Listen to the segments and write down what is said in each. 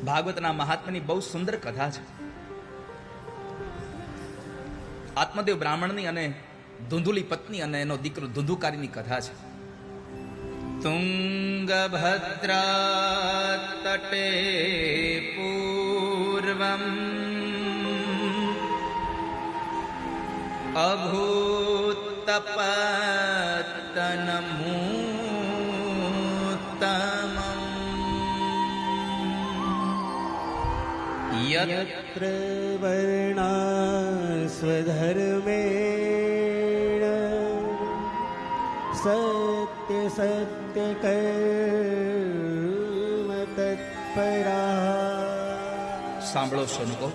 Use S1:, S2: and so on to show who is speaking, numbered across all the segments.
S1: ભાગવતના મહાત્માની બહુ સુંદર કથા છે. આત્મદેવ બ્રાહ્મણની અને ધુંધુલી પત્ની અને એનો દીકરો ધુંધુકારીની કથા છે. તુંગભદ્રા તટે પૂર્વમ અભૂતપતનમૂત્તમં
S2: यत्र वर्णा स्वधर्मेण सत्य सत्य कर्म तत्परा.
S1: સાંભળો શોનકો,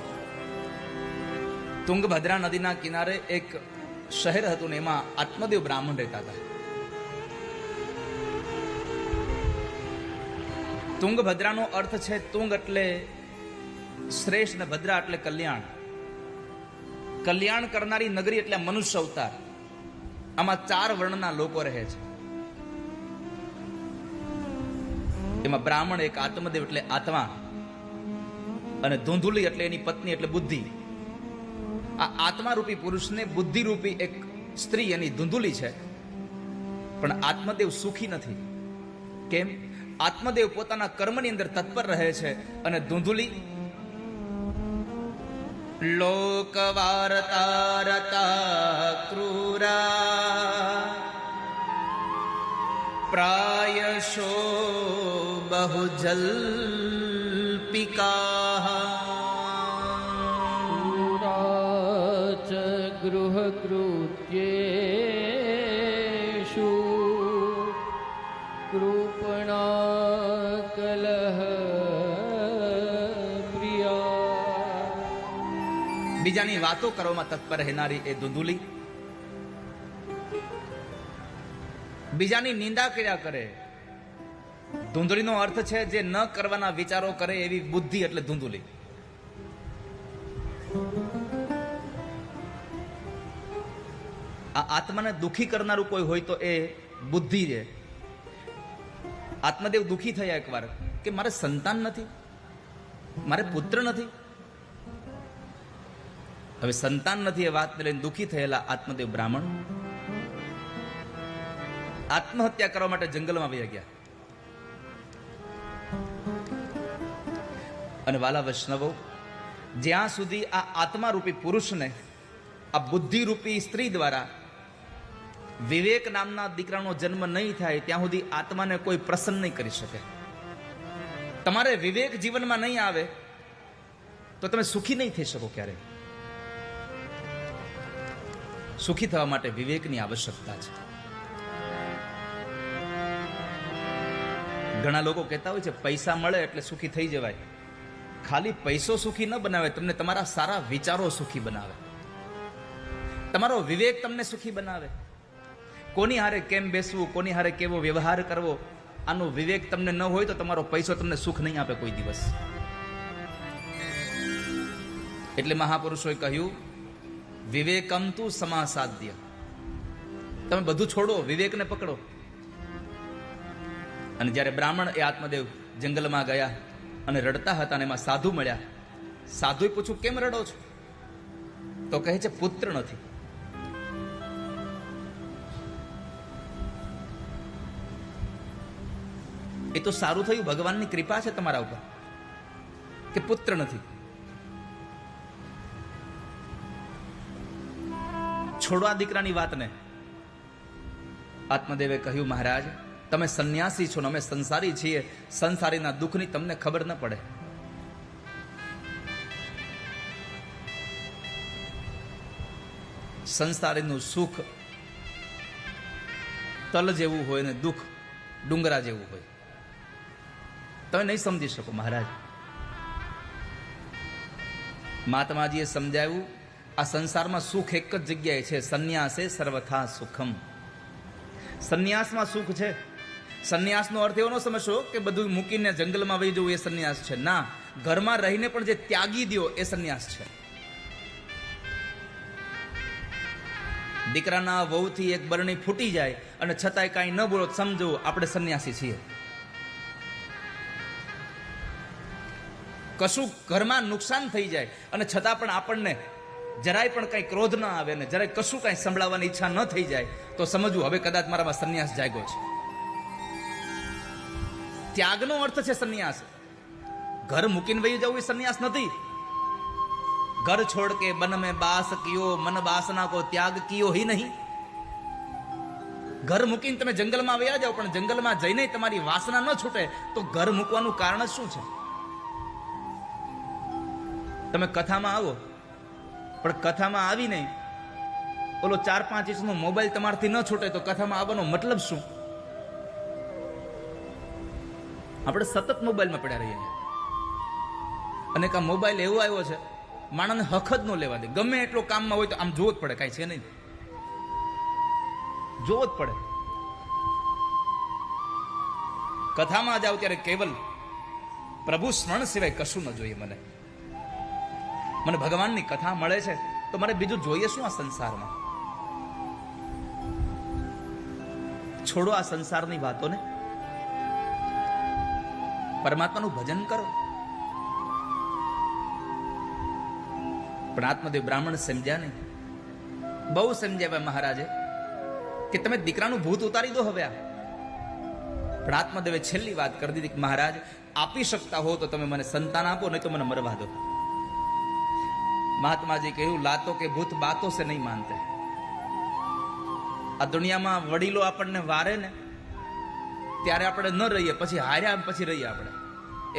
S1: તુંગભદ્રા નદીના કિનારે એક શહેર હતું ને એમાં આત્મદેવ બ્રાહ્મણ રહેતા હતા. તુંગભદ્રાનો અર્થ છે તુંગ એટલે શ્રેષ્ઠ ને ભદ્રા એટલે કલ્યાણ. કલ્યાણ કરનારી નગરી એટલે મનુષ્ય અવતાર. આમાં 4 વર્ણના લોકો રહે છે. એમાં બ્રાહ્મણ એક આત્મદેવ એટલે આત્મા, અને ધુંધુલી એટલે એની પત્ની એટલે બુદ્ધિ. આ આત્મા રૂપી પુરુષને બુદ્ધિ રૂપી એક સ્ત્રી એની ધુંધુલી છે. પણ આત્મદેવ સુખી નથી. કેમ? આત્મદેવ પોતાના કર્મની અંદર તત્પર રહે છે અને ધુંધુલી લોકવાર્તારતા ક્રૂરા પ્રાયશો બહુજલ્પિકા
S2: ચ ગૃહકૃત્યેષુ કૃપણા કલહ પ્રિયા.
S1: બીજાની વાતો કરવામાં તત્પર રહેનારી એ ધુંધુલી, બીજાની નિંદા કર્યા કરે. ધુંધળીનો અર્થ છે જે ન કરવાના વિચારો કરે એવી બુદ્ધિ એટલે ધુંધુલી. આ આત્માને દુખી કરનારું કોઈ હોય તો એ બુદ્ધિ છે. આત્મદેવ દુખી થયા એકવાર કે મારે સંતાન નથી, મારે પુત્ર નથી. હવે સંતાન નથી એ વાતને લઈને દુખી થયેલા આત્મદેવ બ્રાહ્મણ આત્મહત્યા કરવા માટે જંગલમાં વહી ગયા. અને વાલા વૈષ્ણવો, જ્યાં સુધી આ આત્મારૂપી પુરુષને આ બુદ્ધિરૂપી સ્ત્રી દ્વારા વિવેક નામના દીકરાનો જન્મ નહીં થાય ત્યાં સુધી આત્માને કોઈ પ્રસન્ન નહીં કરી શકે. તમારે વિવેક જીવનમાં નહીં આવે તો તમે સુખી નહીં થઈ શકો. ક્યારે સુખી થવા માટે વિવેકની આવશ્યકતા છે. ઘણા લોકો કહેતા હોય છે પૈસા મળે એટલે સુખી થઈ જવાય. ખાલી પૈસો સુખી ન બનાવે, તમને તમારા સારા વિચારો સુખી બનાવે. તમારો વિવેક તમને સુખી બનાવે. કોની હારે કેમ બેસવું, કોની હારે કેવો વ્યવહાર કરવો, આનો વિવેક તમને ન હોય તો તમારો પૈસો તમને સુખ નહીં આપે કોઈ દિવસ. એટલે મહાપુરુષોએ કહ્યું વિવેકમ તું સમાસાધ્ય. તમે બધું છોડો, વિવેકને પકડો. અને જ્યારે બ્રાહ્મણ એ આત્મદેવ જંગલમાં ગયા અને રડતા હતા અને એમાં સાધુ મળ્યા. સાધુએ પૂછ્યું કેમ રડો છો? તો કહે છે પુત્ર નથી. એ તો સારું થયું, ભગવાનની કૃપા છે તમારા ઉપર કે પુત્ર નથી. છોડવા દીકરાની વાતને આત્મદેવે કહ્યું મહારાજ તમે સંન્યાસી છો ને અમે સંસારી છીએ. સંસારીના દુઃખની તમને ખબર ન પડે. સંસારીનું સુખ તલ જેવું હોય ને દુઃખ ડુંગરા જેવું હોય. તમે નહીં સમજી શકો મહારાજ. મહાત્માજીએ સમજાવ્યું આ સંસારમાં સુખ એક જ જગ્યાએ છે, સંન્યાસે સર્વથા સુખમ. સંન્યાસમાં સુખ છે. સંન્યાસનો અર્થ એવો ન સમજશો કે બધું મૂકીને જંગલમાં વહી જવું એ સંન્યાસ છે. ના, ઘરમાં રહીને પણ જે ત્યાગી દ્યો એ સંન્યાસ છે. દીકરાના વહુથી એક બરણી ફૂટી જાય અને છતાંય કાંઈ ન બોલો સમજો આપણે સંન્યાસી છીએ. કશું ઘરમાં નુકસાન થઈ જાય અને છતાં પણ આપણને જરાય પણ કઈ ક્રોધ ન આવે ને જરાય કશું કઈ સંભળાવવાની ઈચ્છા ન થઈ જાય તો સમજવું હવે કદાચ મારામાં સંન્યાસ જાગ્યો છે. ત્યાગનો અર્થ છે સંન્યાસ. ઘર મૂકીને વહી જવું એ સંન્યાસ નથી. ઘર છોડ કે બન મેં બાસ કિયો મન બાસના કો ત્યાગ કિયો હી નહીં. ઘર મૂકીને તમે જંગલમાં વયા જાઓ પણ જંગલમાં જઈને તમારી વાસના ન છૂટે તો ઘર મૂકવાનું કારણ શું છે? તમે કથામાં આવો પણ કથામાં આવી નહીં ઓલો 4-5 ઇંચનો મોબાઈલ તમારથી ન છૂટે તો કથામાં આવવાનો મતલબ શું? આપણે સતત મોબાઈલમાં પડ્યા રહીએ અને કા મોબાઈલ એવો આવ્યો છે માણસને હક જ ન લેવા દે. ગમે એટલો કામમાં હોય તો આમ જોવો જ પડે, કાંઈ છે નહીં, જોવો જ પડે. કથામાં જાવ ત્યારે કેવલ પ્રભુ સ્મરણ સિવાય કશું ન જોઈએ. મને ભગવાનની કથા મળે છે તો મારે બીજું જોઈએ શું આ સંસારમાં? છોડો આ સંસારની વાતોને, પરમાત્માનું ભજન કરો. પણ આત્મદેવ બ્રાહ્મણ સમજ્યા નહીં. બહુ સમજાવ્યા મહારાજે કે તમે દીકરાનું ભૂત ઉતારી દો હવે. પણ આત્મદેવે છેલ્લી વાત કરી દીધી કે મહારાજ આપી શકતા હો તો તમે મને સંતાન આપો, નહીં તો મને મરવા દો. મહાત્માજી કહ્યું લાતો કે ભૂત બાતો સે નહીં માનતે. આ દુનિયામાં વડીલો આપણને વારે ને ત્યારે આપણે ન રહીએ, પછી હાર્યા પછી રહીએ આપણે.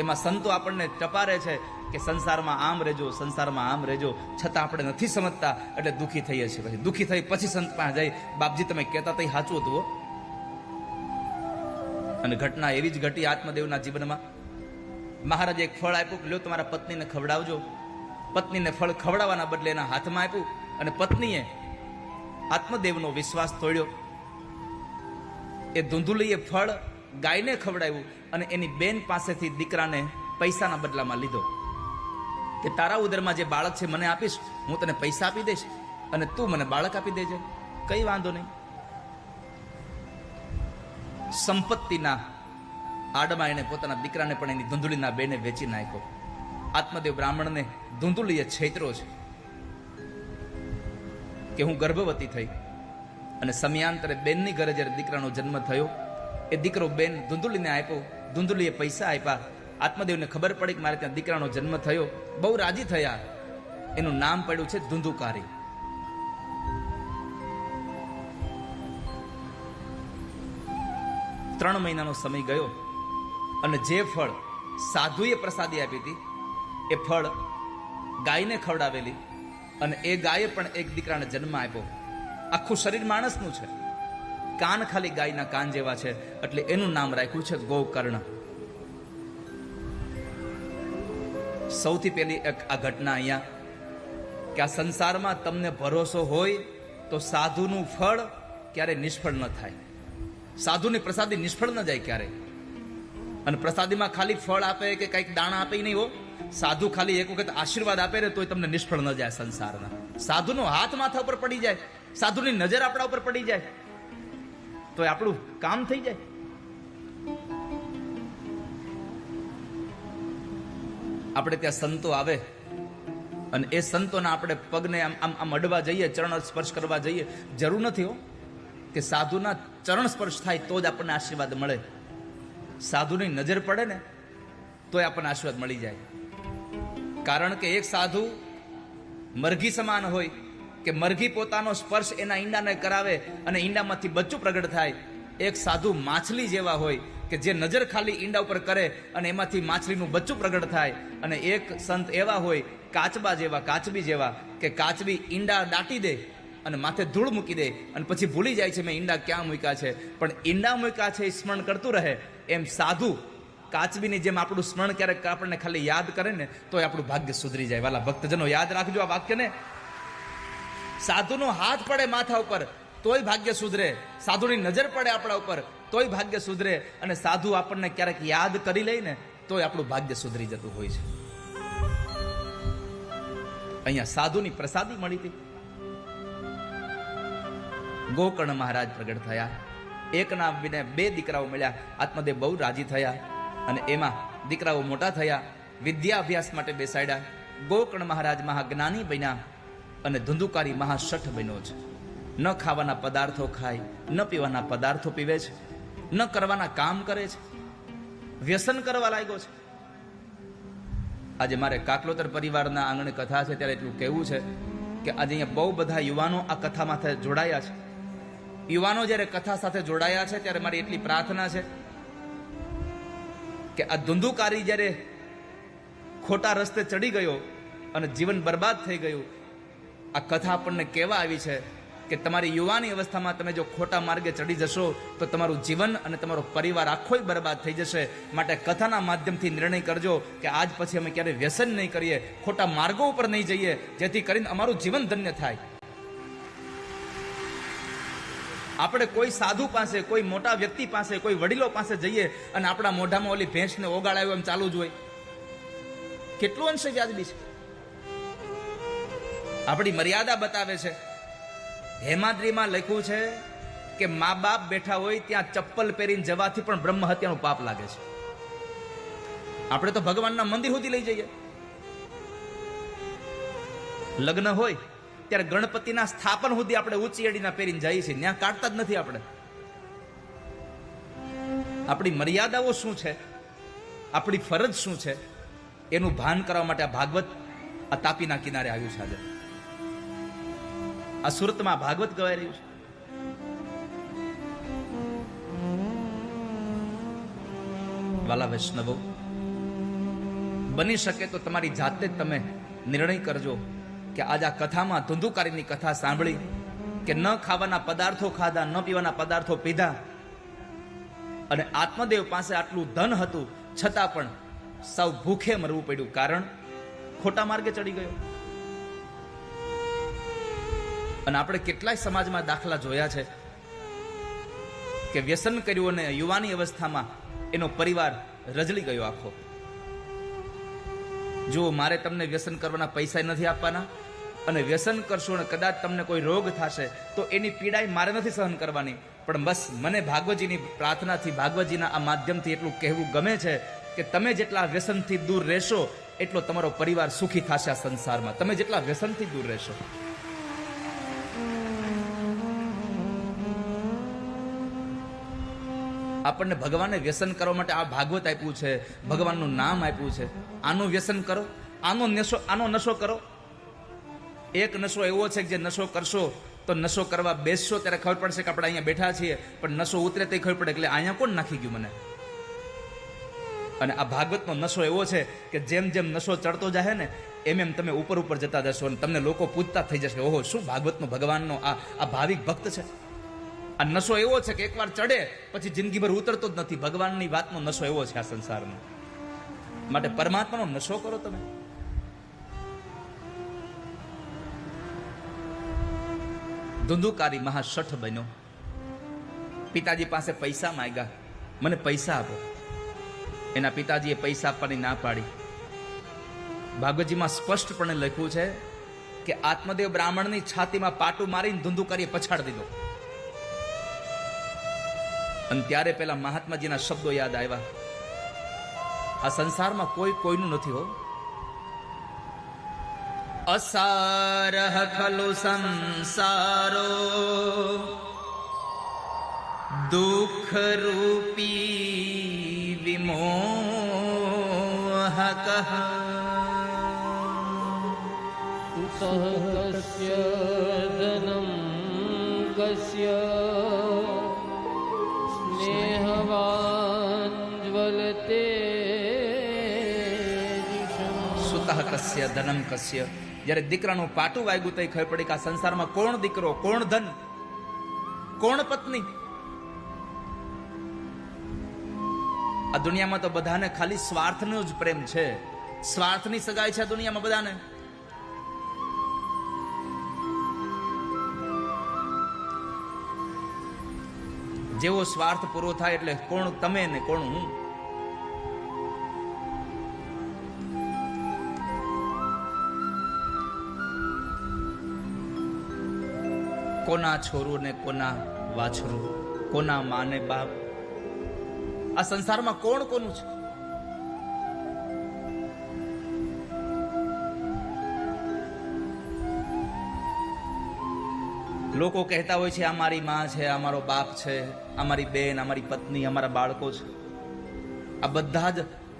S1: એમાં સંતો આપણને ટપારે છે કે સંસારમાં આમ રહેજો, સંસારમાં આમ રહેજો, છતાં આપણે નથી સમજતા એટલે દુઃખી થઈએ છીએ. પછી દુઃખી થઈ પછી સંત પાસે જાય, બાપજી તમે કહેતા તઈ સાચું હતું. અને ઘટના એવી જ ઘટી આત્મદેવના જીવનમાં. મહારાજે એક ફળ આપ્યું, લ્યો તમારા પત્નીને ખવડાવજો. પત્નીને ફળ ખવડાવવાના બદલે એના હાથમાં આપ્યું અને પત્નીએ આત્મદેવનો વિશ્વાસ તોડ્યો. એ ધૂંધુલીએ ફળ ગાયને ખવડાવ્યું અને એની બેન પાસેથી દીકરાને પૈસાના બદલામાં લીધો કે તારા ઉદરમાં જે બાળક છે મને આપીશ, હું તને પૈસા આપી દઈશ અને તું મને બાળક આપી દેજે, કઈ વાંધો નહીં. સંપત્તિના આડમાં એને પોતાના દીકરાને પણ એની ધૂંધુલીના બેને વેચી નાખ્યો. આત્મદેવ બ્રાહ્મણને ધૂંધુલીએ છેતરો છે કે હું ગર્ભવતી થઈ અને સમયાંતરે બેનની ઘરે જ્યારે દીકરાનો જન્મ થયો એ દીકરો બેન ધૂંધુલીને આપ્યો. ધૂંધુલીએ પૈસા આપ્યા. આત્મદેવને ખબર પડી કે મારે ત્યાં દીકરાનો જન્મ થયો. બહુ રાજી થયા. એનું નામ પડ્યું છે ધુંધુકારી. ત્રણ મહિનાનો સમય ગયો અને જે ફળ સાધુએ પ્રસાદી આપી હતી એ ફળ ગાયને ખવડાવેલી અને એ ગાયે પણ એક દીકરાને જન્મ આપ્યો. આખું શરીર માણસનું છે, કાન ખાલી ગાયના કાન જેવા છે એટલે એનું નામ રાખ્યું છે ગોકર્ણ. સૌથી પહેલી એક આ ઘટના અહીંયા કે આ સંસારમાં તમને ભરોસો હોય તો સાધુનું ફળ ક્યારે નિષ્ફળ ન થાય. સાધુની પ્રસાદી નિષ્ફળ ન જાય ક્યારે. અને પ્રસાદીમાં ખાલી ફળ આપે કે કંઈક દાણા આપે નહીં હો. સાધુ ખાલી એક વખત આશીર્વાદ આપે ને તોય તમને નિષ્ફળ ન જાય સંસારના. સાધુનો હાથ માથા ઉપર પડી જાય, સાધુની નજર આપણા ઉપર પડી જાય તો આપણું કામ થઈ જાય. આપણે ત્યાં સંતો આવે અને એ સંતોના આપણે પગને આમ અડવા જઈએ, ચરણ સ્પર્શ કરવા જઈએ. જરૂર નથી હો કે સાધુના ચરણ સ્પર્શ થાય તો જ આપણને આશીર્વાદ મળે. સાધુની નજર પડે ને તોય આપણને આશીર્વાદ મળી જાય. કારણ કે એક સાધુ મરઘી સમાન હોય કે મરઘી પોતાનો સ્પર્શ એના ઈંડાને કરાવે અને ઈંડામાંથી બચ્ચું પ્રગટ થાય. એક સાધુ માછલી જેવા હોય કે જે નજર ખાલી ઈંડા ઉપર કરે અને એમાંથી માછલીનું બચ્ચું પ્રગટ થાય. અને એક સંત એવા હોય કાચબા જેવા, કાચબી જેવા કે કાચબી ઈંડા દાટી દે અને માથે ધૂળ મૂકી દે અને પછી ભૂલી જાય છે મેં ઈંડા ક્યાં મૂક્યા છે, પણ ઈંડા મૂક્યા છે એ સ્મરણ કરતું રહે. એમ સાધુ કાચબીની જેમ આપણું સ્મરણ ક્યારેક આપણને ખાલી યાદ કરે ને તો આપણું ભાગ્ય સુધરી જાય. વાલા ભક્તજનો યાદ રાખજો આ વાક્યને. સાધુનો હાથ પડે માથા ઉપર તોય ભાગ્ય સુધરે, સાધુની નજર પડે આપણા ઉપર તોય ભાગ્ય સુધરે, અને સાધુ આપણને ક્યારેક યાદ કરી લઈને તોય આપણું ભાગ્ય સુધરી જતું હોય છે. અહીંયા સાધુની પ્રસાદી મળી હતી. ગોકર્ણ મહારાજ પ્રગટ થયા. એકના બે દીકરાઓ મળ્યા. આત્મદેવ બહુ રાજી થયા અને એમાં દીકરાઓ મોટા થયા. વિદ્યા અભ્યાસ માટે બેસાડ્યા. ગોકર્ણ મહારાજ મહાજ્ઞાની બન્યા અને ધુંધુકારી મહાશઠ બન્યો છે. ન ખાવાના પદાર્થો ખાય, ન પીવાના પદાર્થો પીવે છે, ન કરવાના કામ કરે છે, વ્યસન કરવા લાગ્યો છે. આજે મારે કાકલોતર પરિવારના આંગણે કથા છે ત્યારે એટલું કહેવું છે કે આજે અહીંયા બહુ બધા યુવાનો આ કથામાં જોડાયા છે. યુવાનો જ્યારે કથા સાથે જોડાયા છે ત્યારે મારી એટલી પ્રાર્થના છે કે આ ધુંધુકારી જ્યારે ખોટા રસ્તે ચડી ગયો અને જીવન બરબાદ થઈ ગયું, આ કથા આપણને કહેવા આવી છે કે તમારી યુવાની અવસ્થામાં તમે જો ખોટા માર્ગે ચડી જશો તો તમારું જીવન અને તમારો પરિવાર આખો બરબાદ થઈ જશે. માટે કથાના માધ્યમથી નિર્ણય કરજો કે આજ પછી અમે ક્યારેય વ્યસન નહીં કરીએ, ખોટા માર્ગો ઉપર નહીં જઈએ, જેથી કરીને અમારું જીવન ધન્ય થાય. આપણે કોઈ સાધુ પાસે, કોઈ મોટા વ્યક્તિ પાસે, કોઈ વડીલો પાસે જઈએ અને આપણા મોઢામાં ઓલી ભેંસને ઓગાળાવ્યો એમ ચાલુ જ હોય, કેટલું અંશે વ્યાજબી છે? આપણી મર્યાદા બતાવે છે. હેમાદ્રીમાં લખ્યું છે કે મા બાપ બેઠા હોય ત્યાં ચપ્પલ પહેરીને જવાથી પણ બ્રહ્મ હત્યાનું પાપ લાગે છે. આપણે તો ભગવાનના મંદિર સુધી લઈ જઈએ. લગ્ન હોય ત્યારે ગણપતિના સ્થાપન સુધી આપણે ઊંચી અડીના પહેરીને જઈએ છીએ, ત્યાં કાઢતા જ નથી. આપણે આપણી મર્યાદાઓ શું છે, આપણી ફરજ શું છે, એનું ભાન કરવા માટે આ ભાગવત આ તાપીના કિનારે આવ્યું છે. આજે આ સુરતમાં ભાગવત ગવાઈ રહ્યું છે. વાલા વૈષ્ણવો, બની શકે તો તમારી જાતે જ તમે નિર્ણય કરજો કે આજ આ કથામાં ધુંધુકારીની કથા સાંભળી કે ન ખાવાના પદાર્થો ખાધા, ન પીવાના પદાર્થો પીધા અને આત્મદેવ પાસે આટલું ધન હતું છતાં પણ સૌ ભૂખે મરવું પડ્યું, કારણ ખોટા માર્ગે ચડી ગયો. અને આપણે કેટલાય સમાજમાં દાખલા જોયા છે કે વ્યસન કર્યું અને યુવાની અવસ્થામાં એનો પરિવાર રજળી ગયો આખો. જો મારે તમને વ્યસન કરવાના પૈસા નથી આપવાના અને વ્યસન કરશો અને કદાચ તમને કોઈ રોગ થશે તો એની પીડાઈ મારે નથી સહન કરવાની, પણ બસ મને ભાગવતજીની પ્રાર્થનાથી, ભાગવતજીના આ માધ્યમથી એટલું કહેવું ગમે છે કે તમે જેટલા વ્યસનથી દૂર રહેશો એટલો તમારો પરિવાર સુખી થશે આ સંસારમાં. તમે જેટલા વ્યસનથી દૂર રહેશો. આપણને ભગવાને વ્યસન કરવા માટે આ ભાગવત આપ્યું છે, ભગવાનનું નામ આપ્યું છે. આનું વ્યસન કરો, આનો નશો કરો. એક નશો એવો છે કે જે નશો કરશો તો નશો કરવા બેસશો ત્યારે ખબર પડશે કે આપણે અહીંયા બેઠા છીએ, પણ નશો ઉતરે તે ખબર પડે એટલે અહીંયા કોણ નાખી ગયું મને. અને આ ભાગવતનો નશો એવો છે કે જેમ જેમ નશો ચડતો જાય ને એમ એમ તમે ઉપર ઉપર જતા જશો અને તમને લોકો પૂછતા થઈ જશે, ઓહો શું ભાગવતનો ભગવાનનો આ ભાવિક ભક્ત છે. આ નશો એવો છે કે એકવાર ચડે પછી જિંદગીભર ઉતરતો જ નથી. ભગવાનની વાતનો નશો એવો છે આ સંસારનો. માટે પરમાત્માનો નશો કરો તમે. ધુંધુકારી મહાશઠ બન્યો. પિતાજી પાસે પૈસા માંગ્યા, મને પૈસા આપો. એના પિતાજીએ પૈસા આપવાની ના પાડી. ભાગવતજીમાં સ્પષ્ટપણે લખ્યું છે કે આત્મદેવ બ્રાહ્મણની છાતીમાં પાટું મારીને ધુંધુકારીએ પછાડી દીધો. અને ત્યારે પેલા મહાત્માજીના શબ્દો યાદ આવ્યા, આ સંસારમાં કોઈ કોઈનું નથી હો. અસારહ ખલુ સંસારો દુઃખ રૂપી વિમોહક
S2: કસ્ય ધનમ કસ્ય સ્નેહવાન જ્વલતે
S1: સુતઃ કસ્ય ધનમ કસ્ય. જ્યારે દીકરાનું પાટું વાગ્યું તો ખબર પડી કે આ સંસારમાં કોણ દીકરો, કોણ ધન, કોણ પત્ની. આ દુનિયામાં તો બધાને ખાલી સ્વાર્થનો જ પ્રેમ છે, સ્વાર્થની સગાઈ છે આ દુનિયામાં બધાને. જેવો સ્વાર્થ પૂરો થાય એટલે કોણ તમે ને કોણ હું. કોના છોરું ને કોના વાછરું, કોના માને બાપ. આ સંસારમાં કોણ કોનું છે? લોકો કહેતા હોય છે આ મારી માં છે, આ મારો બાપ છે, આ મારી બેન, આ મારી પત્ની, અમારા બાળકો છે. આ બધા જ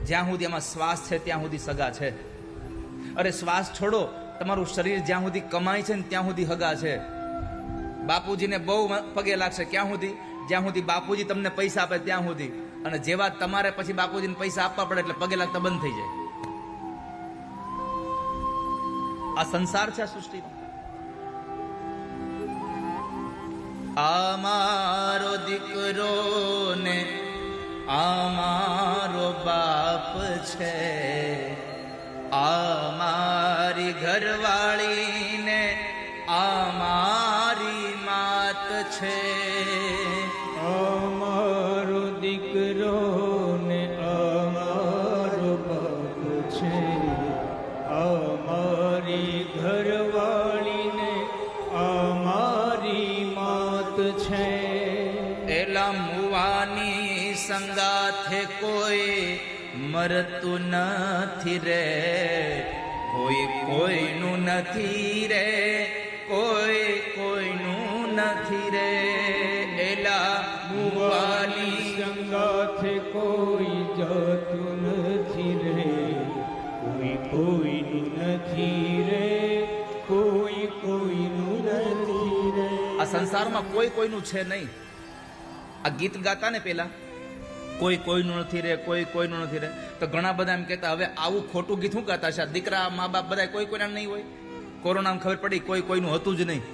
S1: જ્યાં સુધી આમાં શ્વાસ છે ત્યાં સુધી સગા છે. અરે શ્વાસ છોડો, તમારું શરીર જ્યાં સુધી કમાય છે ને ત્યાં સુધી હગા છે. બાપુજીને બહુ પગે લાગશે ક્યાં સુધી? જ્યાં સુધી બાપુજી તમને પૈસા આપે ત્યાં સુધી. અને જેવા તમારે પછી બાપુજીને પૈસા આપવા પડે એટલે પગે લાગતા બંધ થઈ જાય. આ સંસાર છે, આ સૃષ્ટિનો. અમારો દીકરો ને અમારો બાપ છે, અમારી ઘરવાળી ને અમારી માત છે.
S2: અમારો દીકરો ને અમારો બાપ છે, અમારી ઘરવાળી ને અમારી માત છે.
S1: એલા મુવાની સંગાથે કોઈ મરતું નથી રે, કોઈ કોઈનું નથી રે, કોઈ કોઈનું નથી રે. એલા મુવાની
S2: સંગાથે કોઈ જાતું નથી રે, કોઈ કોઈનું નથી રે, કોઈ કોઈનું નથી રે.
S1: આ સંસારમાં કોઈ કોઈનું છે નહીં. આ ગીત ગાતા ને પેલા કોઈ કોઈનું નથી રે, કોઈ કોઈનું નથી રે, તો ઘણા બધા એમ કહેતા હવે આવું ખોટું ગીત શું ગાતા છે? દીકરા મા બાપ બધા કોઈ કોઈના નહીં હોય. કોરોનામાં ખબર પડી કોઈ કોઈનું હતું જ નહીં.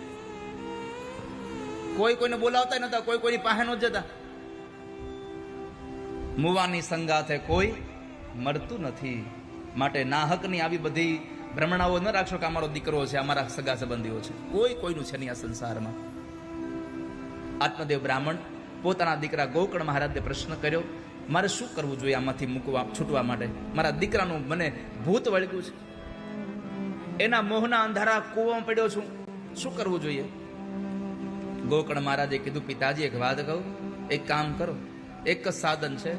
S1: કોઈ કોઈને બોલાવતા નતા, કોઈ કોઈની પાસે ન જતા. મુવાની સંગાથે કોઈ મરતું નથી. માટે ના હકની આવી બધી ભ્રમણાઓ ન રાખશો કે અમારો દીકરો છે, અમારા સગા સંબંધીઓ છે. કોઈ કોઈનું છે નહીં આ સંસારમાં. આત્મદેવ બ્રાહ્મણ પોતાના દીકરા ગોકર્ણ મહારાજને પ્રશ્ન કર્યો, મારે શું કરવું જોઈએ આમાંથી છૂટવા માટે? મારા દીકરાનું મને ભૂત વળગ્યું છે, એના મોહના અંધારા કૂવામાં પડ્યો છું, શું કરવું જોઈએ? ગોકર્ણ મહારાજે કીધું, પિતાજી એક વાત કહું, એક કામ કરો, એક જ સાધન છે.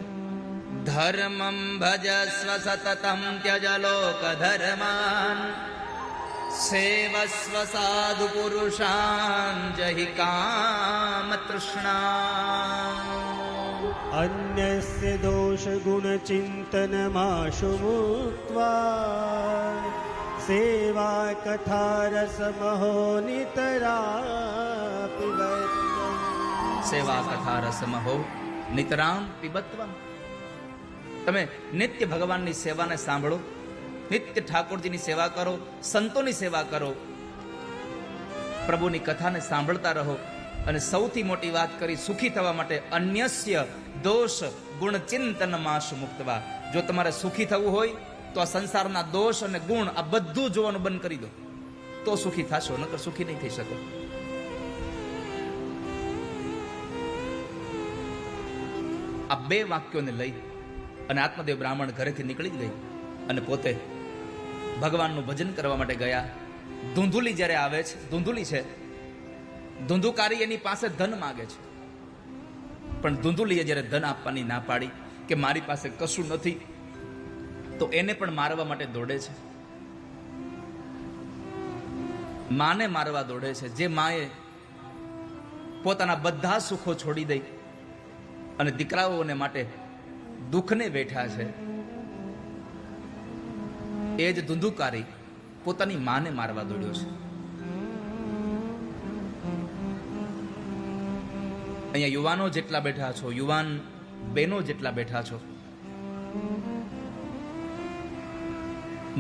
S1: ધર્મમ ભજસ્વ સતતમ ત્યજ લોક ધર્માન, સેવસ્વ સાધુ પુરુષાન જહિ કામ તૃષ્ણા.
S3: અન્યસ્ય દોષ ગુણ ચિંતનમાશુ મુક્ત્વા, સેવા કથા રસમહો નિતરા પિબત્વમ.
S1: સેવા કથા રસમહો નિતરામ પિબત્વમ. તમે નિત્ય ભગવાનની સેવાને સાંભળો, નિત્ય ઠાકોરજીની સેવા કરો, સંતોની સેવા કરો, પ્રભુની કથાને સાંભળતા રહો. અને સૌથી મોટી વાત કરી, સુખી થવા માટે અન્યસ્ય દોષ ગુણ ચિંતન માશ મુક્તવા. જો તમારે સુખી થવું હોય તો આ સંસારના દોષ અને ગુણ આ બધું જોવાનું બંધ કરી દો, તો સુખી થશો, નકર સુખી નહીં થઈ શકો. આ બે વાક્યોને લઈ અને આત્મદેવ બ્રાહ્મણ ઘરેથી નીકળી ગઈ અને પોતે ભગવાનનું ભજન કરવા માટે ગયા. ધૂંધુલી જ્યારે આવે છે, ધૂંધુલી છે, ધૂંધુકારી એની પાસે ધન માગે છે, પણ ધૂંધુલીએ જ્યારે ધન આપવાની ના પાડી કે મારી પાસે કશું નથી, તો એને પણ મારવા માટે દોડે છે. માને મારવા દોડે છે, જે માએ પોતાના બધા સુખો છોડી દઈ અને દીકરાઓને માટે દુઃખને બેઠા છે. એ જ ધુંધુકારી પોતાની માને મારવા દોડ્યો છે. અહીંયા યુવાનો જેટલા બેઠા છો, યુવાન બહેનો જેટલા બેઠા છો,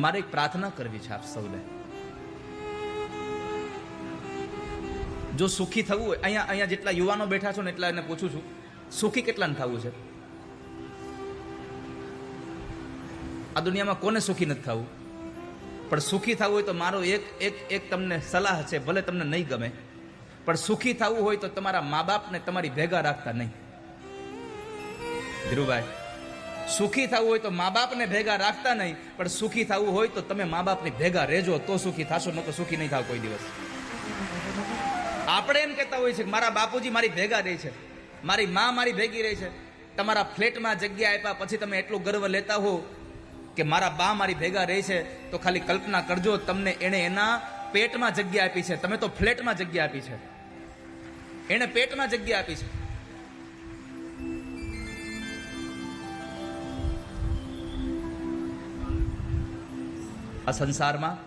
S1: મારે એક પ્રાર્થના કરવી છે આપ સૌને. જો સુખી થવું હોય, અહીંયા જેટલા યુવાનો બેઠા છો ને એટલા એને પૂછું છું, સુખી કેટલાને થવું છે? આ દુનિયામાં કોને સુખી નથી થવું? પણ સુખી થવું હોય તો મારો એક તમને સલાહ છે, ભલે તમને નહીં ગમે, પણ સુખી થવું હોય તો તમારા મા બાપને તમારી ભેગા રાખતા નહીં. ધીરુભાઈ, સુખી થવું હોય તો મા બાપને ભેગા રાખતા નહીં, પણ સુખી થવું હોય તો તમે મા બાપની ભેગા રહેજો, તો સુખી થશો, ન તો સુખી નહીં થાવ કોઈ દિવસ. આપણે એમ કહેતા હોય છે કે મારા બાપુજી મારી ભેગા રહે છે, મારી મા મારી ભેગી રહે છે. તમારા ફ્લેટમાં જગ્યા આપ્યા પછી તમે એટલું ગર્વ લેતા હો કે મારા બા મારી ભેગા રહે છે, તો ખાલી કલ્પના કરજો, તમને એને એના પેટમાં જગ્યા આપી છે, તમે તો ફ્લેટમાં જગ્યા આપી છે. એને પેટમાં જગ્યા આપી છે. આ સંસારમાં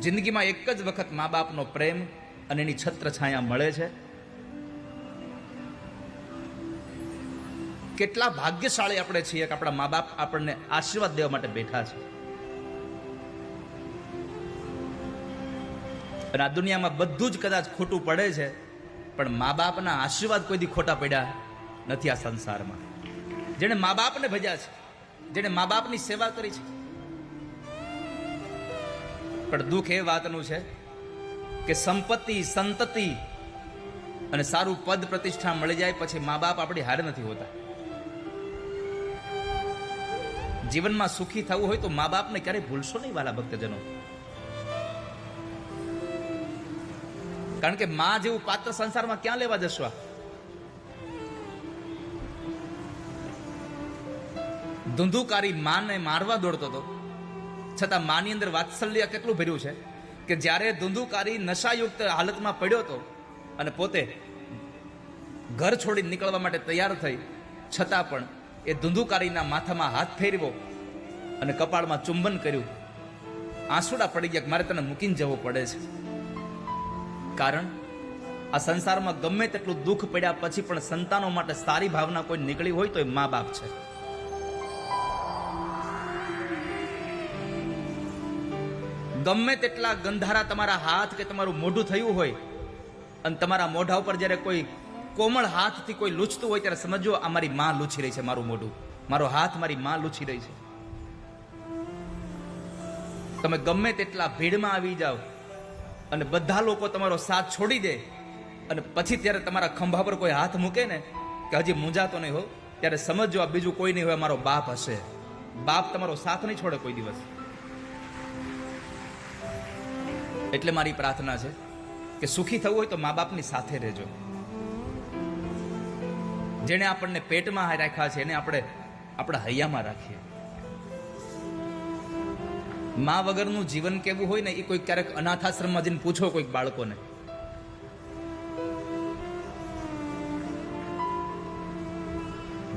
S1: જિંદગીમાં એક જ વખત મા બાપનો પ્રેમ અને એની છત્ર છાયા મળે છે. કેટલા ભાગ્યશાળી આપણે છીએ કે આપણા મા બાપ આપણને આશીર્વાદ દેવા માટે બેઠા છે. અને આ દુનિયામાં બધું જ કદાચ ખોટું પડે છે, પણ મા બાપના આશીર્વાદ કોઈ દી ખોટા પડ્યા નથી આ સંસારમાં. જેણે મા બાપને ભજ્યા છે, જેણે મા બાપની સેવા કરી છે. પણ દુઃખ એ વાતનું છે કે સંપત્તિ, સંતતિ અને સારું પદ પ્રતિષ્ઠા મળી જાય પછી મા બાપ આપણી હારે નથી હોતા. જીવનમાં સુખી થવું હોય તો મા બાપને ક્યારેય ભૂલશો નહીં વાલા ભક્તજનો. કારણ કે મા જેવું પાત્ર સંસારમાં ક્યાં લેવા જશો? ધુંધુકારી માને મારવા દોડતો હતો, છતાં માની અંદર વાત્સલ્ય કેટલું ભર્યું છે કે જ્યારે ધુંધુકારી નશાયુક્ત હાલતમાં પડ્યો હતો અને પોતે ઘર છોડી નીકળવા માટે તૈયાર થઈ, છતાં પણ એ ધુંધુકારીના માથામાં હાથ ફેરવ્યો અને કપાળમાં ચુંબન કર્યું. આંસુડા પડી ગયા કે મારે તને મૂકીને જવો પડે છે. કારણ આ સંસારમાં ગમે તેટલું દુઃખ પડ્યા પછી પણ સંતાનો માટે સારી ભાવના કોઈ નીકળી હોય તો એ મા બાપ છે. ગમે તેટલા ગંધારા તમારા હાથ કે તમારું મોઢું થયું હોય અને તમારા મોઢા ઉપર જ્યારે કોઈ કોમળ હાથથી કોઈ લૂછતું હોય ત્યારે સમજો આ મારી માં લૂછી રહી છે. મારું મોઢું, મારો હાથ મારી માં લૂછી રહી છે. તમે ગમે તેટલા ભીડમાં આવી જાઓ અને બધા લોકો તમારો સાથ છોડી દે અને પછી ત્યારે તમારા ખંભા પર કોઈ હાથ મૂકે ને કે હજી મૂંઝાતો નહીં હો, ત્યારે સમજો આ બીજું કોઈ નહીં હોય, મારો બાપ હશે. બાપ તમારો સાથ નહીં છોડે કોઈ દિવસ. એટલે મારી પ્રાર્થના છે કે સુખી થવું હોય તો મા બાપની સાથે રહેજો. જેને આપણને પેટમાં રાખ્યા છે એને આપણે આપણા હૈયામાં રાખીએ. મા વગરનું જીવન કેવું હોય ને એ કોઈ ક્યારેક અનાથાશ્રમમાં જઈને પૂછો કોઈક બાળકોને.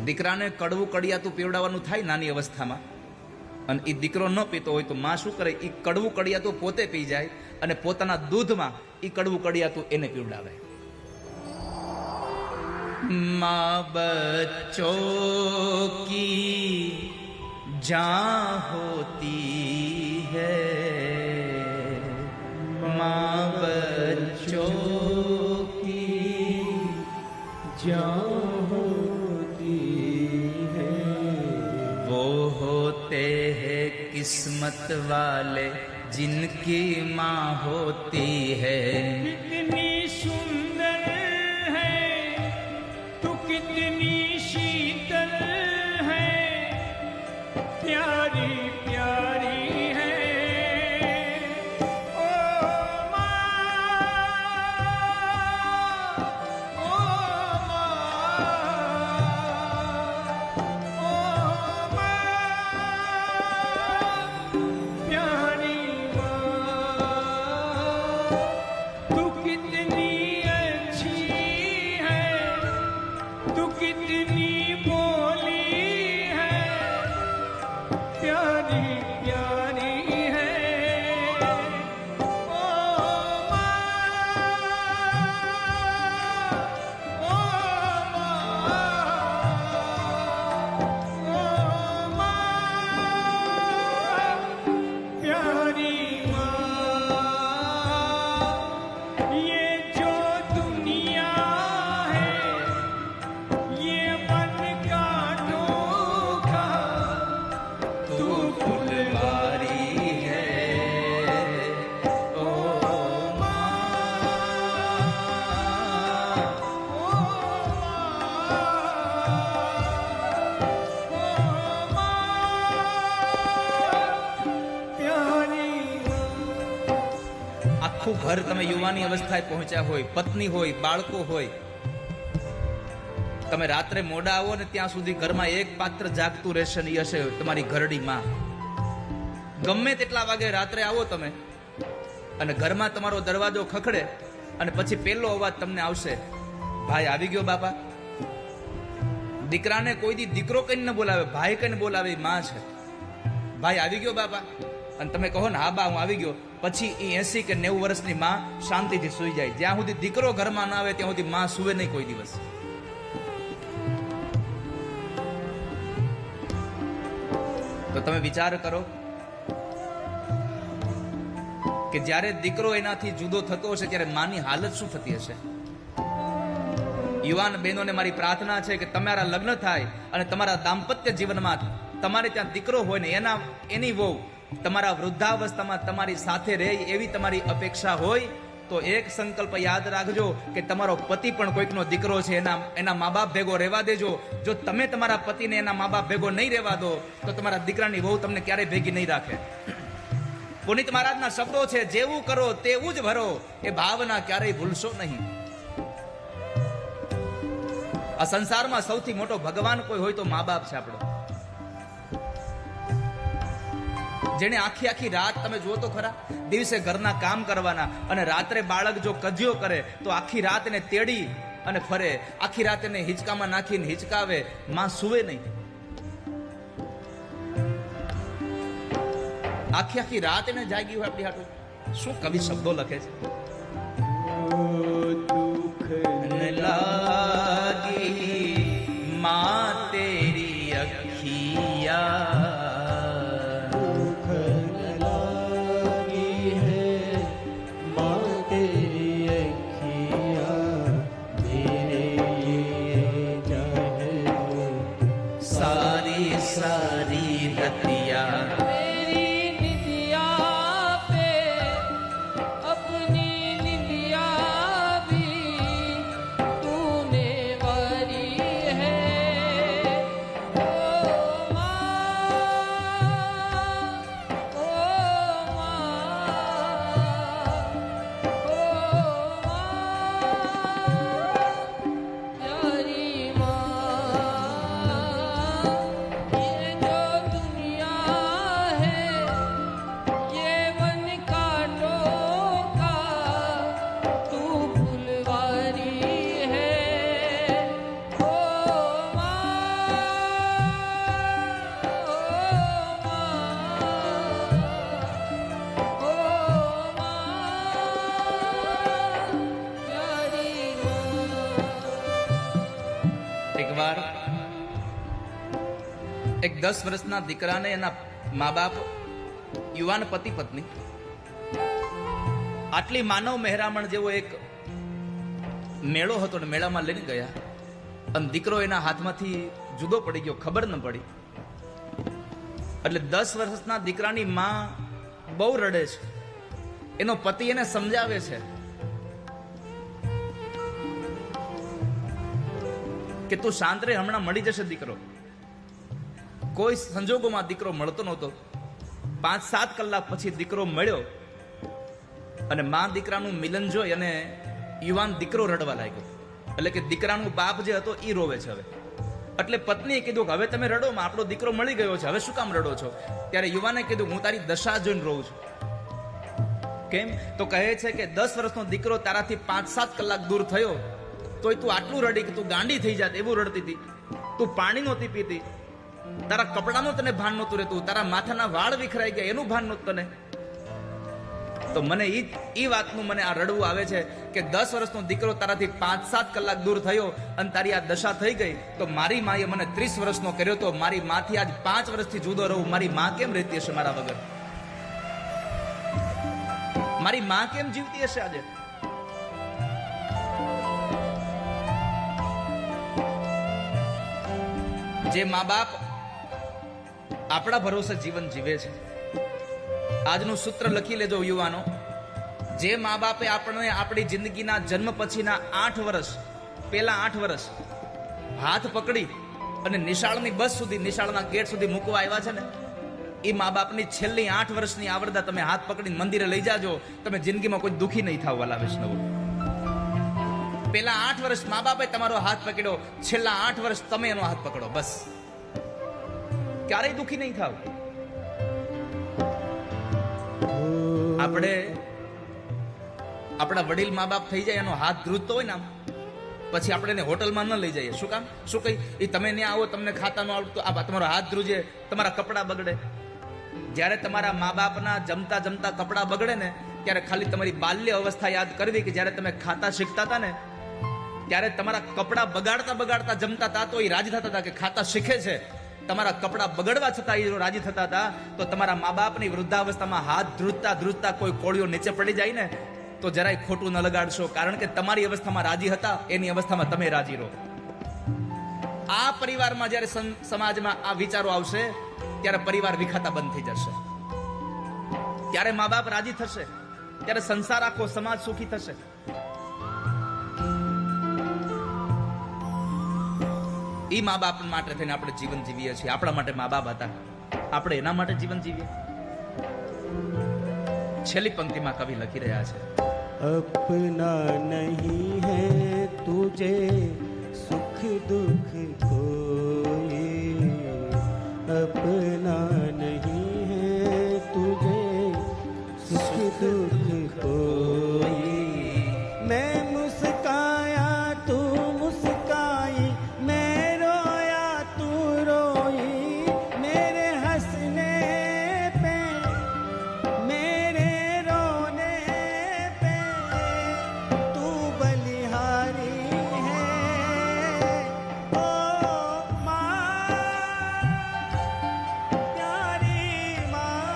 S1: દીકરાને કડવું કડિયાતું પીવડાવવાનું થાય નાની અવસ્થામાં, અને એ દીકરો ન પીતો હોય તો માં શું કરે, એ કડવું કડિયાતું પોતે પી જાય અને પોતાના દૂધમાં એ કડવું કડિયાતું એને પીવડાવે. माँ बच्चों की जान होती है, माँ बच्चों की
S2: जान होती है,
S1: वो होते हैं किस्मत वाले जिनकी माँ होती है.
S2: कितनी सुंदर है तू, कितनी शीतल है, प्यारी प्यारी है ओ माँ, ओ माँ, प्यारी तू कितनी अच्छी है, तू कितनी भोली है, प्यारी प्यारी है ओ माँ, ओ माँ, प्यारी माँ. ये जो दुनिया है ये मन का धोखा,
S1: तू फुलवारी है ओ આખું ઘર તમે યુવાની અવસ્થાએ પહોંચ્યા હોય, પત્ની હોય, બાળકો હોય, તમે રાત્રે મોડા આવો ને ત્યાં સુધી ઘરમાં એક પાત્ર જાગતું રહેશે ને એ હશે તમારી ઘરડી માં. ગમે તેટલા વાગે રાત્રે આવો તમે અને ઘરમાં તમારો દરવાજો ખખડે અને પછી પહેલો અવાજ તમને આવશે, ભાઈ આવી ગયો બાપા. દીકરાને કોઈ દી દીકરો કઈને ન બોલાવે, ભાઈ કઈને બોલાવે, માં છે. ભાઈ આવી ગયો બાપા, અને તમે કહો ને હા બા હું આવી ગયો, પછી એ 80 કે 90 વર્ષની માં શાંતિથી સૂઈ જાય. જ્યાં સુધી દીકરો ઘરમાં ના આવે ત્યાં સુધી માં સુવે નહીં કોઈ દિવસ. તો તમે વિચાર કરો કે જ્યારે દીકરો એનાથી જુદો થતો હશે ત્યારે માની હાલત શું થતી હશે. યુવાન બહેનોને મારી પ્રાર્થના છે કે તમારા લગ્ન થાય અને તમારા દાંપત્ય જીવનમાં તમારે ત્યાં દીકરો હોય ને એની વહુ તમારા વૃદ્ધાવસ્થામાં તમારી સાથે રહે એવી તમારી અપેક્ષા હોય તો એક સંકલ્પ યાદ રાખજો કે તમારો પતિ પણ કોઈકનો દીકરો છે, એના મા બાપ ભેગો રહેવા દેજો. જો તમે તમારા પતિને એના મા બાપ ભેગો નહીં રહેવા દો તો તમારા દીકરાની વહુ તમને ક્યારેય ભેગી નહીં રાખે. પુનિત મહારાજના શબ્દો છે, જેવું કરો તેવું જ ભરો, એ ભાવના ક્યારેય ભૂલશો નહીં. આ સંસારમાં સૌથી મોટો ભગવાન કોઈ હોય તો મા બાપ છે આપણો. જેને આખી આખી રાત તમે જુઓ તો ખરા, દિવસે ઘરના કામ કરવાના અને રાત્રે બાળક જો કજિયો કરે તો આખી રાત એને તેડી અને ફરે, આખી રાત એને હિંચકામાં નાખીને હિંચકાવે, માં સુવે નહીં. આખી આખી રાત એને જાગી હોય આપણી હાટું. શું કવિ શબ્દો લખે છે.
S3: દુઃખ
S1: લાગી માં તેરી અખિયા, सारी रतिया
S4: मेरी निदिया पे अपनी निदिया भी तूने वरी है. ओ माँ, ओ प्यारी
S1: એકવાર એક 10 વર્ષના દીકરાને એના મા બાપ, યુવાન પતિ પત્ની, આટલી માનવ મહેરામણ જેવો એક મેળો હતો ને મેળામાં લઈને ગયા અને દીકરો એના હાથમાંથી જુદો પડી ગયો, ખબર ન પડી. એટલે 10 વર્ષના દીકરાની માં બહુ રડે છે. એનો પતિ એને સમજાવે છે કે તું શાંત રહે, હમણાં મળી જશે દીકરો. કોઈ સંજોગોમાં દીકરો મળતો નહોતો. 5-7 કલાક પછી દીકરો મળ્યો અને માં દીકરાનું મિલન જોઈ અને યુવાન દીકરો રડવા લાગ્યો. એટલે કે દીકરાનો બાપ જે હતો એ રોવે છે હવે. એટલે પત્નીએ કીધું કે હવે તમે રડો માં, આપણો દીકરો મળી ગયો છે, હવે શું કામ રડો છો? ત્યારે યુવાને કીધું હું તારી દશા જોઈને રોઉં છું. કેમ? તો કહે છે કે 10 વર્ષનો દીકરો તારાથી 5-7 કલાક દૂર થયો તોય તું આટલું રડી કે તું ગાંડી થઈ જાત એવું રડતી હતી. તું પાણી નહોતી પીતી, તારા કપડાનું તને ભાન નહોતું રહેતું, તારા માથાના વાળ વિખરાઈ ગયા એનું ભાન નહોતું તને. તો મને ઈ વાતનું મને આ રડવું આવે છે કે 10 વર્ષનો દીકરો તારાથી 5-7 કલાક દૂર થયો અને તારી આ દશા થઈ ગઈ તો મારી માએ મને 30 વર્ષનો કર્યો તો મારી માથી આજ 5 વર્ષથી જુદો રહું. મારી માં કેમ રહેતી હશે મારા વગર? મારી માં કેમ જીવતી હશે આજે? જે મા બાપ આપણા ભરોસે જીવન જીવે છે, આજનું સૂત્ર લખી લેજો યુવાનો. જે મા બાપે આપણને આપણી જિંદગીના જન્મ પછીના 8 વર્ષ, પહેલા 8 વર્ષ હાથ પકડી અને નિશાળની બસ સુધી, નિશાળના ગેટ સુધી મૂકવા આવ્યા છે ને, એ મા બાપની છેલ્લી 8 વર્ષની આવરદા તમે હાથ પકડીને મંદિરે લઈ જાજો, તમે જિંદગીમાં કોઈ દુખી નહીં થાવ વાલા વૈષ્ણવો. પેલા 8 વર્ષ મા બાપે તમારો હાથ પકડ્યો, છેલ્લા 8 વર્ષ તમે એનો હાથ પકડો, બસ. ક્યારેય દુખી નહીં થાવ. આપણા વડીલ મા બાપ થઈ જાય, એનો હાથ ધ્રુજતો હોય ને આમ, પછી આપણે એને હોટલમાં ન લઈ જઈએ. શું કામ? શું કઈ એ તમે ત્યાં આવો, તમને ખાતા ન આવડતું, આ તમારો હાથ ધ્રુજે, તમારા કપડાં બગડે. જ્યારે તમારા મા બાપના જમતા જમતા કપડાં બગડે ને, ત્યારે ખાલી તમારી બાલ્ય અવસ્થા યાદ કરવી કે જ્યારે તમે ખાતા શીખતા હતા ને, ત્યારે તમારા કપડાં બગાડતા બગાડતા જમતા હતા તો એ રાજી થતા હતા કે ખાતા શીખે છે. તમારા કપડાં બગડવા છતાં એ રાજી થતા હતા. તો તમારા મા બાપની વૃદ્ધાવસ્થામાં હાથ ધ્રુજતા ધ્રુજતા કોઈ કોળીઓ નીચે પડી જાય ને, તો જરાય ખોટું ન લગાડશો, કારણ કે તમારી અવસ્થામાં રાજી હતા, એની અવસ્થામાં તમે રાજી રહો. આ પરિવારમાં જ્યારે સમાજમાં આ વિચારો આવશે, ત્યારે પરિવાર વિખાતા બંધ થઈ જશે, ત્યારે મા બાપ રાજી થશે, ત્યારે સંસાર આખો સમાજ સુખી થશે. એ મા બાપ માટે થઈને આપણે જીવન જીવીએ છીએ. આપણા માટે મા બાપ હતા, આપણે એના માટે જીવન જીવીએ. છેલ્લી પંક્તિમાં કવિ લખી રહ્યા છે,
S3: अपना नहीं है तुझे सुख दुख कोई, अपना नहीं है तुझे सुख दुख कोई, मैं मुस्काया तू मुस्काई, मैं रोया तू रोई, मेरे हंसने पे मेरे रोने पे तू बलिहारी है, ओ माँ प्यारी माँ,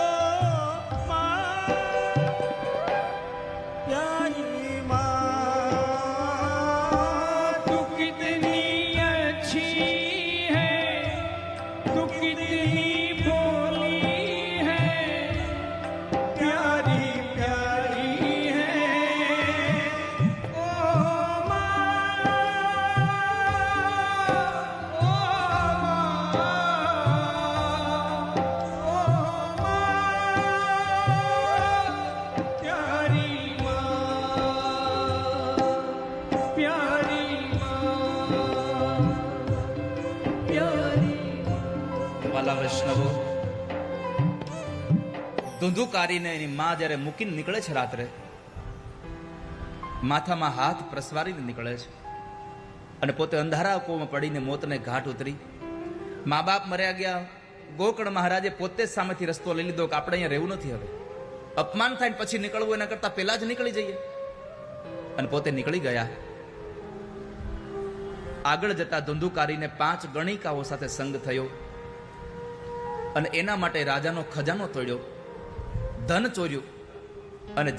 S3: ओ माँ प्यारी माँ,
S2: तू कितनी अच्छी है, तू कितनी भोली है, प्यारी प्यारी है, ओ माँ, ओ प्यारी प्यारी प्यारी.
S1: વાલા વૈષ્ણવો, ધુંધુકારીને એની માં જ્યારે મૂકીને નીકળે છે રાત્રે, માથામાં હાથ પ્રસવારીને નીકળે છે અને પોતે અંધારા કૂવામાં પડીને મોતને ઘાટ ઉતરી. મા બાપ મર્યા ગયા. ગોકર્ણ મહારાજે પોતે જ સામેથી રસ્તો લઈ લીધો કે આપણે અહીંયા રહેવું નથી, હવે અપમાન થાય ને પછી નીકળવું એના કરતા પહેલા જ નીકળી જઈએ, અને પોતે નીકળી ગયા. આગળ જતા ધુંધુકારીને 5 ગણિકાઓ સાથે સંગ થયો અને એના માટે રાજાનો ખજાનો તોડ્યો, ધન ચોર્યું. અને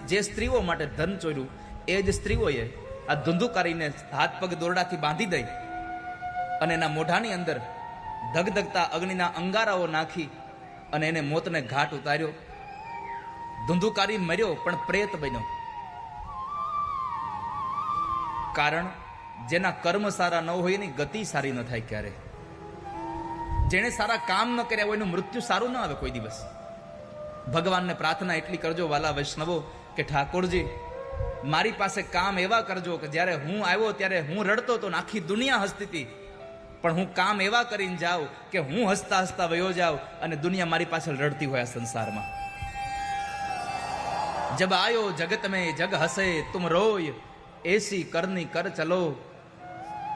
S1: જે સ્ત્રીઓ માટે ધન ચોર્યું એ જ સ્ત્રીઓએ આ ધુંધુકારીને હાથ પગ દોરડાથી બાંધી દઈ અને એના મોઢાની અંદર ધગધગતા અગ્નિના અંગારાઓ નાખી અને એને મોતને ઘાટ ઉતાર્યો. ધુંધુકારી મર્યો પણ પ્રેત બન્યો. કારણ જેના કર્મ સારા ન હોય એની ગતિ સારી ન થાય ક્યારે. જેણે સારા કામ ન કર્યા હોય એનું મૃત્યુ સારું ન આવે કોઈ દિવસ. ભગવાનને પ્રાર્થના એટલી કરજો વાલા વૈષ્ણવો કે ઠાકોરજી મારી પાસે કામ એવા કરજો કે જ્યારે હું આવ્યો ત્યારે હું રડતો તો આખી દુનિયા હસતી હતી, પણ હું કામ એવા કરીને જાઉં કે હું હસતા હસતા વયો જાઉં અને દુનિયા મારી પાછળ રડતી હોય આ સંસારમાં. જબ આયો જગત મેં જગ હસે તુમ રોય, એસી કરની કર ચલો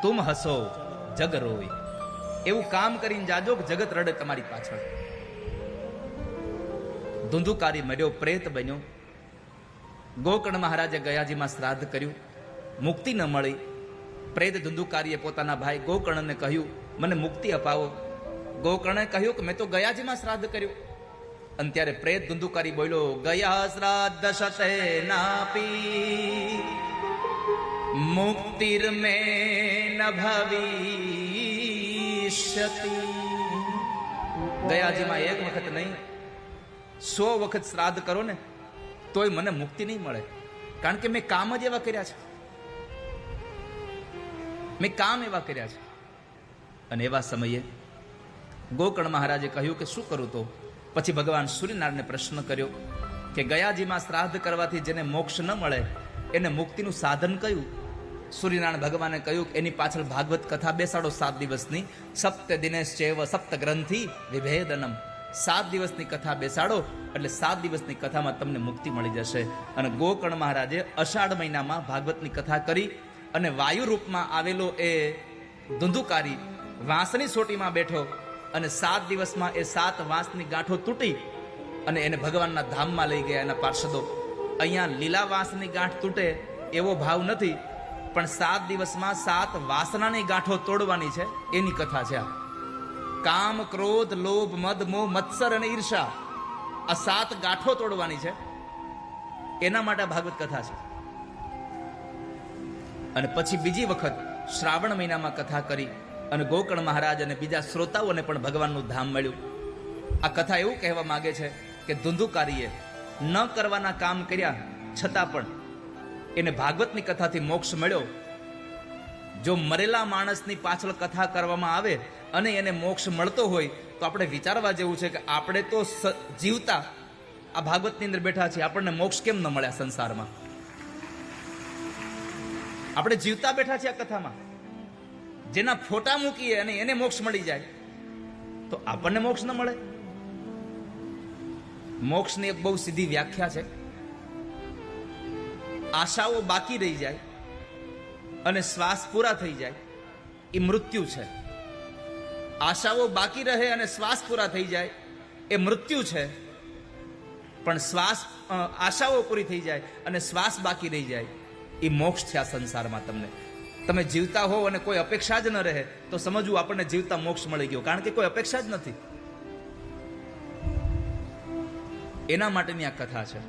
S1: તુમ હસો જગ રોય. એવું કામ કરીને જાજો કે જગત રડે તમારી પાછળ. ધુંધુકારી મર્યો, પ્રેત બન્યો. ગોકર્ણ મહારાજે ગયાજીમાં શ્રાદ્ધ કર્યું, મુક્તિ ન મળી. પ્રેત ધુંધુકારીએ પોતાના ભાઈ ગોકર્ણને કહ્યું મને મુક્તિ અપાવો. ગોકર્ણે કહ્યું કે મેં તો ગયાજીમાં શ્રાદ્ધ કર્યું. અને ત્યારે પ્રેત ધુંધુકારી બોલ્યો ગયા શ્રાદ્ધ શતે નાપી, મુક્તિર મે ન ભવિષ્યતિ. ગયાજીમાં એક વખત નહીં 100 વખત શ્રાદ્ધ કરો ને તોય મને મુક્તિ નહીં મળે, કારણ કે મેં કામ જ એવા કર્યા છે, મેં કામ એવા કર્યા છે. અને એવા સમયે ગોકર્ણ મહારાજે કહ્યું કે શું કરું? તો પછી ભગવાન સૂર્યનારાયણને પ્રશ્ન કર્યો કે ગયાજીમાં શ્રાદ્ધ કરવાથી જેને મોક્ષ ન મળે એને મુક્તિનું સાધન કયું? સૂર્યનારાયણ ભગવાને કહ્યું કે એની પાછળ ભાગવત કથા બેસાડો 7 દિવસની. સપ્ત દિનેશ્ચેવ સપ્ત ગ્રંથિ વિભેદનમ. 7 દિવસની કથા બેસાડો એટલે 7 દિવસની કથામાં તમને મુક્તિ મળી જશે. અને ગોકર્ણ મહારાજે અષાઢ મહિનામાં ભાગવતની કથા કરી અને વાયુ રૂપમાં આવેલો એ ધુંધુકારી વાંસની સોટીમાં બેઠો અને 7 દિવસમાં એ 7 વાંસની ગાંઠો તૂટી અને એને ભગવાનના ધામમાં લઈ ગયા એના પાર્ષદો. અહીંયા લીલા વાંસની ગાંઠ તૂટે એવો ભાવ નથી, પણ 7 દિવસમાં 7 વાસનાની ગાંઠો તોડવાની છે એની કથા છે આ. કામ, ક્રોધ, લોભ, મદ, મોહ, મત્સર અને ઈર્ષા, આ 7 ગાંઠો તોડવાની છે, એના માટે આ ભાગવત કથા છે. અને પછી બીજી વખત શ્રાવણ મહિનામાં કથા કરી અને ગોકર્ણ મહારાજ અને બીજા શ્રોતાઓને પણ ભગવાનનું ધામ મળ્યું. આ કથા એવું કહેવા માંગે છે કે ધુંધુકારીએ ન કરવાના કામ કર્યા છતાં પણ એને ભાગવતની કથાથી મોક્ષ મળ્યો. જો મરેલા માણસની પાછળ કથા કરવામાં આવે અને એને મોક્ષ મળતો હોય તો આપણે વિચારવા જેવું છે કે આપણે તો જીવતા આ ભાગવતની અંદર બેઠા છીએ, આપણને મોક્ષ કેમ ન મળ્યા સંસારમાં? આપણે જીવતા બેઠા છીએ આ કથામાં. જેના ફોટા મૂકીએ અને એને મોક્ષ મળી જાય તો આપણને મોક્ષ ન મળે? મોક્ષની એક બહુ સીધી વ્યાખ્યા છે, આશાઓ બાકી રહી જાય અને શ્વાસ પૂરા થઈ જાય એ મૃત્યુ છે. આશાઓ બાકી રહે અને શ્વાસ પૂરા થઈ જાય એ મૃત્યુ છે, પણ આશાઓ પૂરી થઈ જાય અને શ્વાસ બાકી રહી જાય એ મોક્ષ છે આ સંસારમાં. તમે જીવતા હો અને કોઈ અપેક્ષા જ ન રહે તો સમજવું આપણને જીવતા મોક્ષ મળી ગયો, કારણ કે કોઈ અપેક્ષા જ નથી. એના માટેની આ કથા છે.